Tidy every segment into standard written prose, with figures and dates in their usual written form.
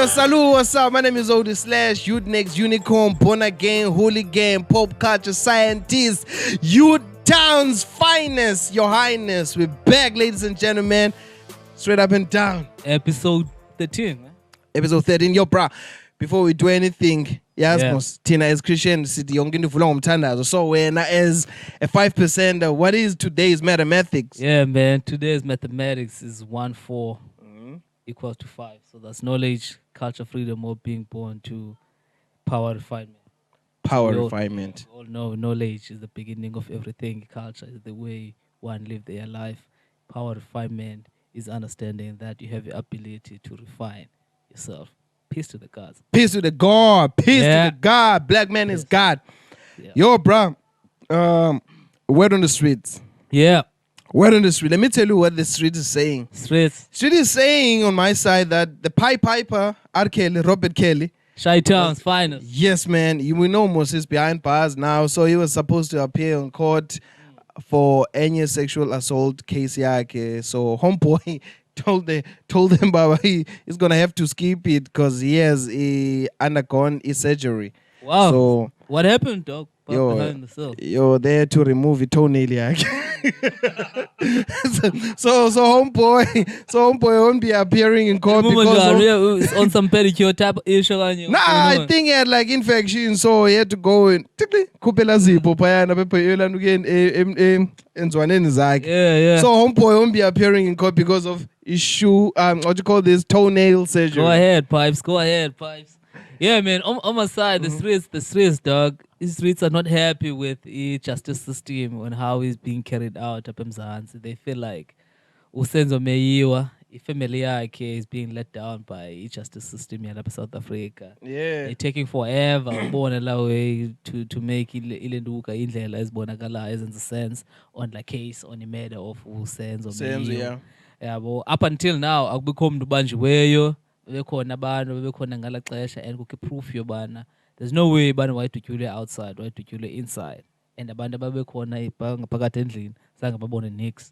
Yo, salut, what's up? My name is Odie Slash, Youth Next Unicorn, Born Again, Hooligan, Pop Culture Scientist, Youth Town's finest, Your Highness. We're back, ladies and gentlemen, straight up and down. Episode 13. Episode 13. Yo, bro, before we do anything, yes, Tina as Christian City, young in the Fulham Tandas. So, when as a 5%, what is today's mathematics? Yeah, man, today's mathematics is 1/4 equals to 5. So that's knowledge, culture, freedom, or being born to power refinement. Power refinement. We all know knowledge is the beginning of everything. Culture is the way one lives their life. Power refinement is understanding that you have the ability to refine yourself. Peace to the gods. Peace to the God. Peace to the God. Black man is God. Yeah. Yo, bro. Word on the streets. Yeah. Word on the street. Let me tell you what the street is saying. Street is saying on my side that the Piper, R. Kelly, Robert Kelly. Chi-Town's finest. Yes, man. We know Moses behind bars now. So he was supposed to appear in court for any sexual assault case. So homeboy told them Baba he's gonna have to skip it because he has undergone a surgery. Wow. So what happened, dog? Yo, they had to remove a toenail. so homeboy won't be appearing in court because on some pedicure type issue. I think he had like infection, so he had to go and kupela zipho phayana bephela enzwaneni zakhe. Yeah. So homeboy won't be appearing in court because of issue what you call this toenail surgery. Go ahead, Pipes. Yeah, man. On my side, the streets, dog. The streets are not happy with the justice system and how it's being carried out up in Mzansi. They feel like usenzo meyiwa, family yakhe is being let down by the justice system in South Africa. Yeah. They're taking forever way to make ilenduka indlela ezibonakala ezenza sense on the case on the murder of usenzo meyiwa. Yeah, but up until now akubikho umuntu ubanjiweyo. Bebekhona abantu bebekhona ngala xesha and kukho proof yobana there's no way bana wayidutyule outside wayidutyule inside and abantu ababekhona ngaphakathi endlini zange babone nix.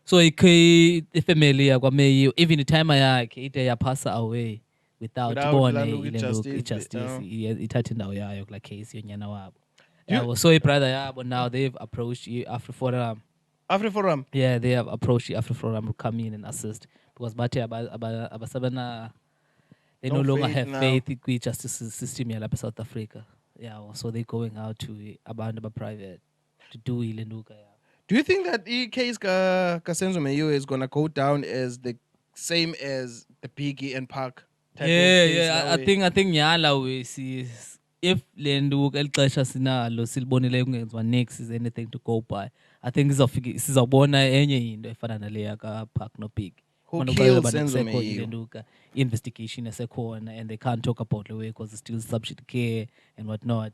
So ifamily yakwameyi even itime yakhe ide yaphasa away without bone ijustice ithatha indawo yayo kula case yonyana wabo. So ibrother yabo now they've approached AfriForum. Yeah, they have approached AfriForum to come in and assist because bathe abasabana they no longer have faith in the justice system in South Africa. Yeah, so they're going out to abantu private to do ilenduka. Do you think that the case Kasenzo Meyiwa is gonna go down as the same as the Biggie and Park type of case? I think nyala we see if lenduka elixesha sinalo silibonile kungenzwa next is anything to go by. I think sizawubona enye into efana naleya ka Park no Big. Who killed Senzo Meyiwa? Investigation esekhona and they can't talk about the way because it's still subject to care and whatnot.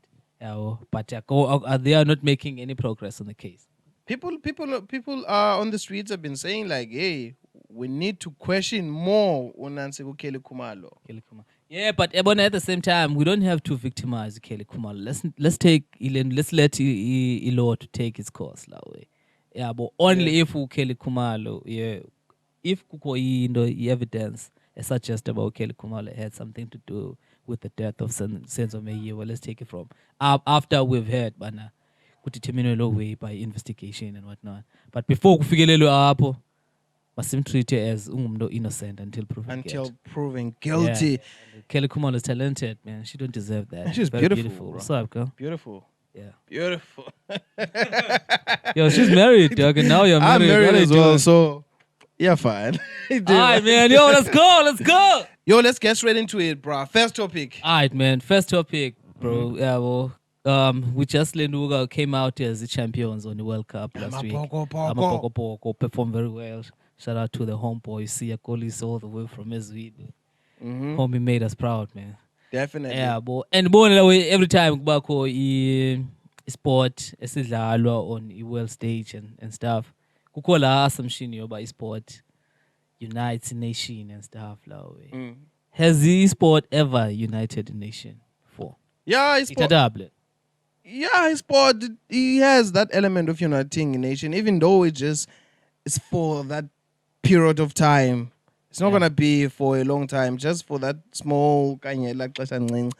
But they are not making any progress on the case. People on the streets have been saying like, hey, we need to question more Unansi Kelly Khumalo. Yeah, but at the same time, we don't have to victimize Kelly Khumalo. Let's let law to take its course that way. Yeah, but only if Kelly Khumalo, if the evidence suggests about Kelly Khumalo had something to do with the death of Senzo Meyiwa, let's take it from after we've heard bana determine way by investigation and whatnot. But before kufikelelo hapo, must treat it as innocent until proven guilty. Yeah. Kelly Khumalo is talented, man. She don't deserve that. She's beautiful. What's up, girl? Beautiful. Yeah. Beautiful. Yo, she's married, dog, and now you're married. I'm married as well, so yeah, fine. All right, man. Yo, let's go. Yo, let's get straight into it, bro. First topic. All right, man. First topic, bro. Yeah, well, we just Lenduka came out as the champions on the World Cup last week. Amapokopoko performed very well. Shout out to the homeboy, Sia Kolis, all the way from Sweden. Homie made us proud, man. Definitely. Yeah, boy. And every time kubakho sport esidlalwa on the world stage and stuff. Kukho la assumption yoba sport unites nation and stuff la way. Has the sport ever united a nation before? Yeah, sport. Yeah, sport. He has that element of uniting a nation, even though it's for that period of time. It's not gonna be for a long time. Just for that small kanye like xesha ncinci.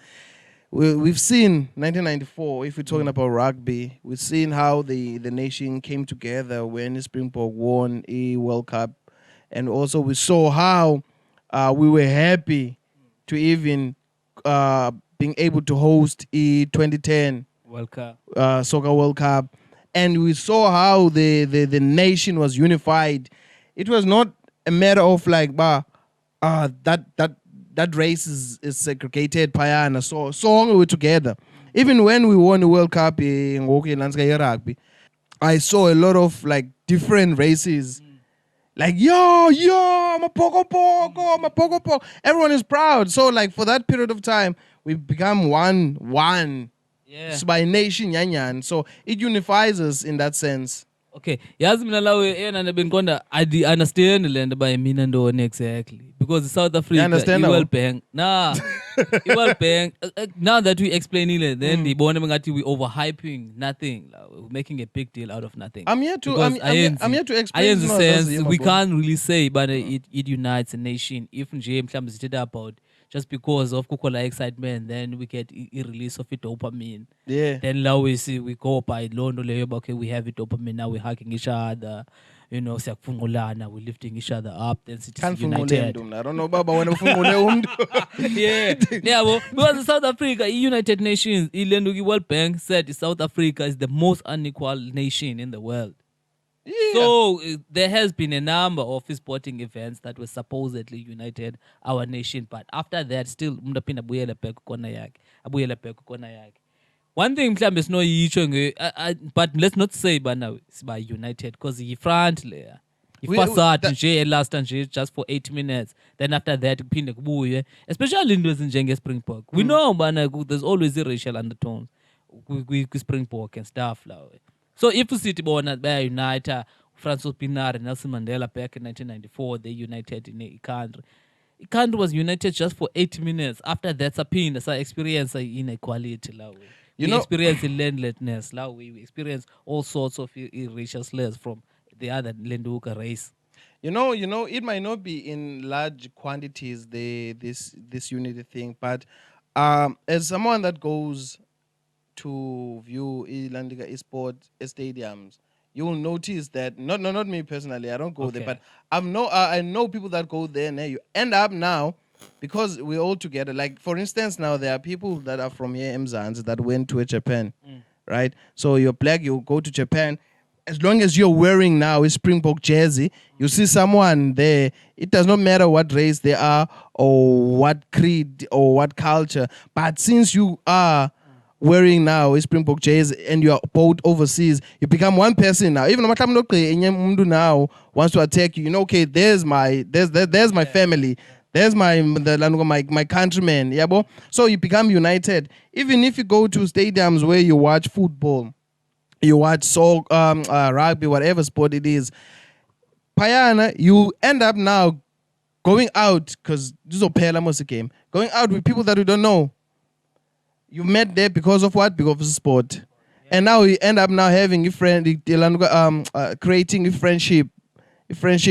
We've seen 1994. If we're talking about rugby, we've seen how the nation came together when Springbok won a World Cup, and also we saw how we were happy to even being able to host a 2010 World Cup. Soccer World Cup, and we saw how the nation was unified. It was not a matter of like, that race is segregated, payana. So we were together. Even when we won the World Cup in rugby, I saw a lot of like different races. Like, yo, I'm a poko. Everyone is proud. So like for that period of time, we become one. Yeah. It's by nation yanyan. So it unifies us in that sense. Okay, yazi mina lawe yena nebenkonda I understand le nto by mina ndoni exactly because South Africa i-World Bank i-World Bank now that we explaining it then ndibona ngathi we overhyping nothing, like, we're making a big deal out of nothing. I'm here to explain sense we can't really say but it unites a nation if nje mhlawumbe sithetha about just because of kukho excitement, then we get a release of dopamine. Yeah. Then now we go by londo leyo, okay, we have dopamine, now we're hugging each other, siyakufungulana, we're lifting each other up, then it's united. I don't know baba wena ufungule Yeah. Yeah, because South Africa, United Nations, the World Bank said South Africa is the most unequal nation in the world. Yeah. So there has been a number of sporting events that were supposedly united our nation, but after that still mndaphinda abuyele back kona yakhe. One thing mhlambe sinoyitsho but let's not say bana siba united because yi-front layer. Ifasad nje elasta nje just for 8 minutes, then after that kuphinde kubuye, especially into ezinjenge-Springbok. We know bana there's always a racial undertones kwi-Springbok and stuff like. So if we see they unite, Francois Pienaar and Nelson Mandela back in 1994, they united in a country. The country was united just for 8 minutes. After that, Sapina experience inequality. We experience landlessness. We experience all sorts of racial slurs from the other Lenduka race. You know, it might not be in large quantities this unity thing, but as someone that goes to view Ilandiga Esport stadiums, you will notice that not me personally, I don't go there, but I know people that go there, and you end up now because we're all together. Like for instance, now there are people that are from here, Mzansi, that went to Japan, right? So you're black, you go to Japan. As long as you're wearing now a Springbok jersey, you see someone there. It does not matter what race they are or what creed or what culture, but since you are wearing now a Springbok jersey and you're both overseas, you become one person now. Even if now wants to attack you, okay, there's my family, there's my countrymen, yeah, bo? So you become united. Even if you go to stadiums where you watch football, you watch rugby, whatever sport it is, payana, you end up now going out because this is a game, going out with people that you don't know. You met there because of what? Because of sport. Yeah. And now you end up now having a friend, creating a friendship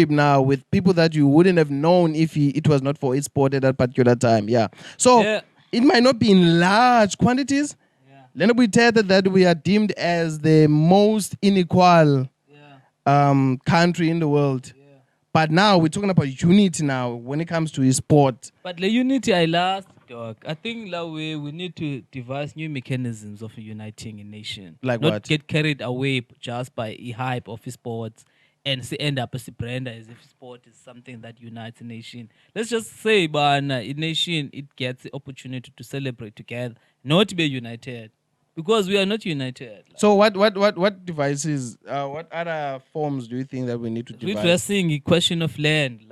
now with people that you wouldn't have known if it was not for its sport at that particular time. Yeah. So it might not be in large quantities. Then we tell that we are deemed as the most unequal country in the world. Yeah. But now we're talking about unity now when it comes to sport. But the unity I last, dog, I think that we need to devise new mechanisms of uniting a nation. Like not what? Get carried away just by a hype of sports and end up as a brand as if sport is something that unites a nation. Let's just say, but a nation, it gets the opportunity to celebrate together, not to be united. Because we are not united. So what devices, what other forms do you think that we need to devise? Redressing the question of land.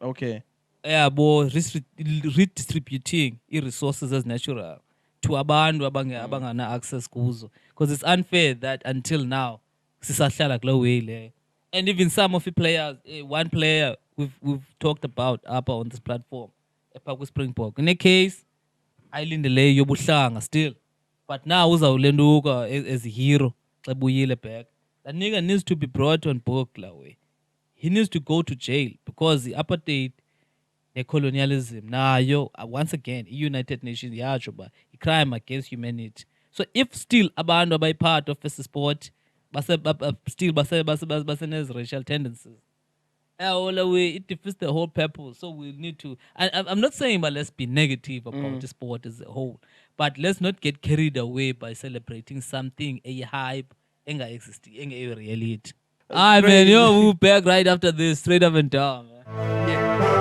Okay. Yeah, but redistributing resources as natural to abantu abangana access kuzo, because it's unfair that until now sisahlala kulo way le. And even some of the players, one player we've talked about up on this platform, Epakwe Springbok. In a case, ayilindele yobuhlanga still, but now uzawulenduka as a hero. That nigga needs to be brought on book la way. He needs to go to jail because the apartheid necolonialism nayo once again i-United Nations yatsho uba i-crime against humanity. So if still abantu abayi-part of esi sport still basenezi racial tendencies, it defeats the whole purpose. So we need to, I'm not saying but let's be negative about the sport as a whole, but let's not get carried away by celebrating something a hype enga-existing, enga-reality. Man, we'll back right after this, straight up and down, man. Yeah.